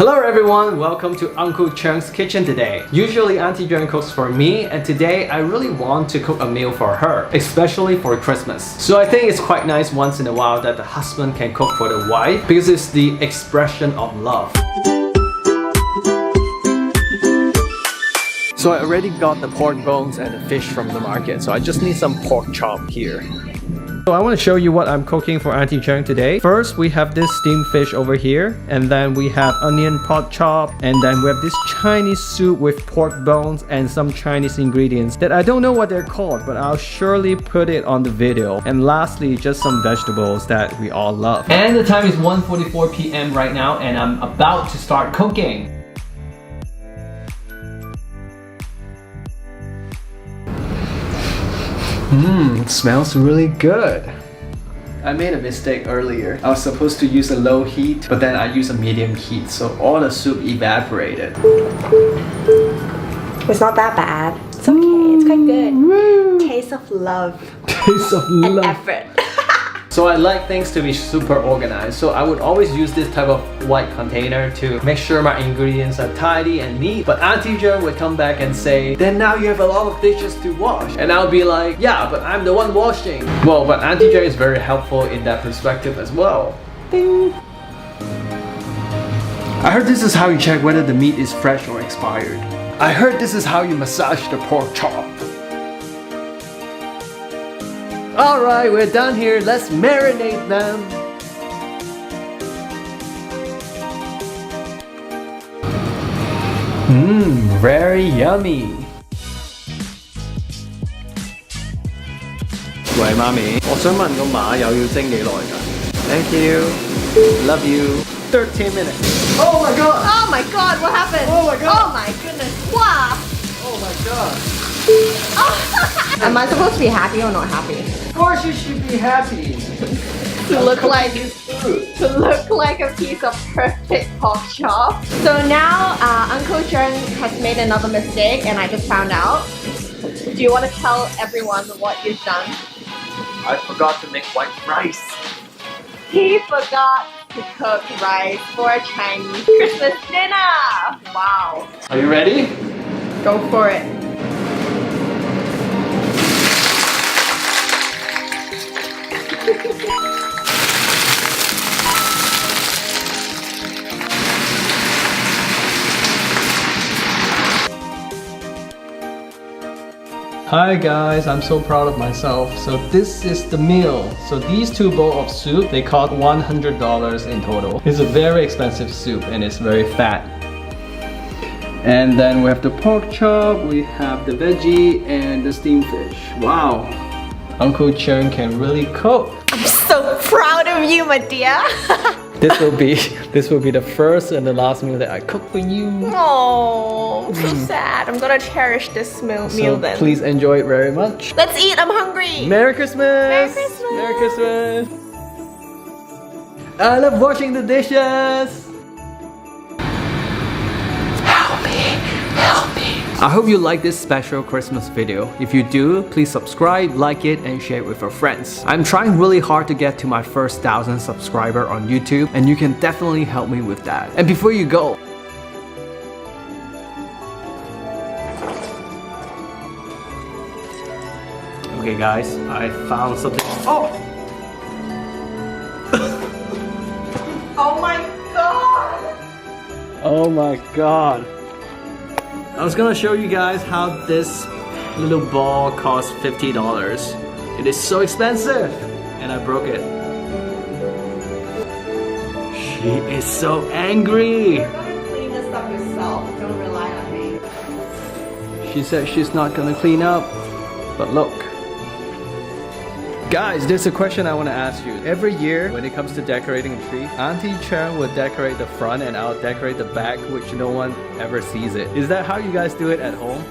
Hello everyone, welcome to Uncle Cheung's kitchen today. Usually Auntie Cheung cooks for me, and today I really want to cook a meal for her, especially for Christmas. So I think it's quite nice once in a while that the husband can cook for the wife because it's the expression of love. So I already got the pork bones and the fish from the market, so I just need some pork chop here. So I want to show you what I'm cooking for Auntie Cheung today. First, we have this steamed fish over here, and then we have onion pot chop, and then we have this Chinese soup with pork bones and some Chinese ingredients that I don't know what they're called, but I'll surely put it on the video. And lastly, just some vegetables that we all love. And the time is 1:44 p.m. right now, and I'm about to start cooking. Smells really good. I made a mistake earlier. I was supposed to use a low heat, but then I used a medium heat, so all the soup evaporated. It's not that bad. It's okay. It's quite good. Taste of love. Taste of love. And effort. So I like things to be super organized, so I would always use this type of white container to make sure my ingredients are tidy and neat. But Auntie Cheung would come back and say, then now you have a lot of dishes to wash. And I'll be like, yeah, but I'm the one washing. Well, but Auntie Cheung is very helpful in that perspective as well. Ding! I heard this is how you check whether the meat is fresh or expired. I heard this is how you massage the pork chop. Alright, we're done here. Let's marinate them. Very yummy. 喂，媽咪，我想問個馬友要蒸幾耐㗎？ Thank you. Love you. 13 minutes. Oh my god! Oh my god, what happened? Oh my god! Oh my goodness. Wow. Oh my god! Am I supposed to be happy or not happy? Of course you should be happy. To look like a piece of perfect pork chop. So now Uncle Cheung has made another mistake, and I just found out. Do you want to tell everyone what you've done? I forgot to make white rice. He forgot to cook rice for a Chinese Christmas dinner. Wow. Are you ready? Go for it. Hi guys, I'm so proud of myself. So this is the meal. So these two bowls of soup, they cost $100 in total. It's a very expensive soup and it's very fat. And then we have the pork chop, we have the veggie and the steamed fish. Wow, Uncle Cheung can really cook. I'm so proud of you, my dear. This will be the first and the last meal that I cook for you. Oh, I'm so sad. I'm gonna cherish this meal then. Please enjoy it very much. Let's eat. I'm hungry. Merry Christmas! Merry Christmas! Merry Christmas! I love washing the dishes. Help me! Help me! I hope you like this special Christmas video. If you do, please subscribe, like it, and share it with your friends. I'm trying really hard to get to my first 1,000 subscriber on YouTube, and you can definitely help me with that. And before you go, okay guys, I found something. Oh! Oh my god! Oh my god. I was gonna show you guys how this little ball costs $50. It is so expensive, and I broke it. She is so angry. You're gonna clean this up yourself. Don't rely on me. She said she's not gonna clean up, but look. Guys, there's a question I want to ask you. Every year, when it comes to decorating a tree, Auntie Cheung will decorate the front and I'll decorate the back, which no one ever sees it. Is that how you guys do it at home?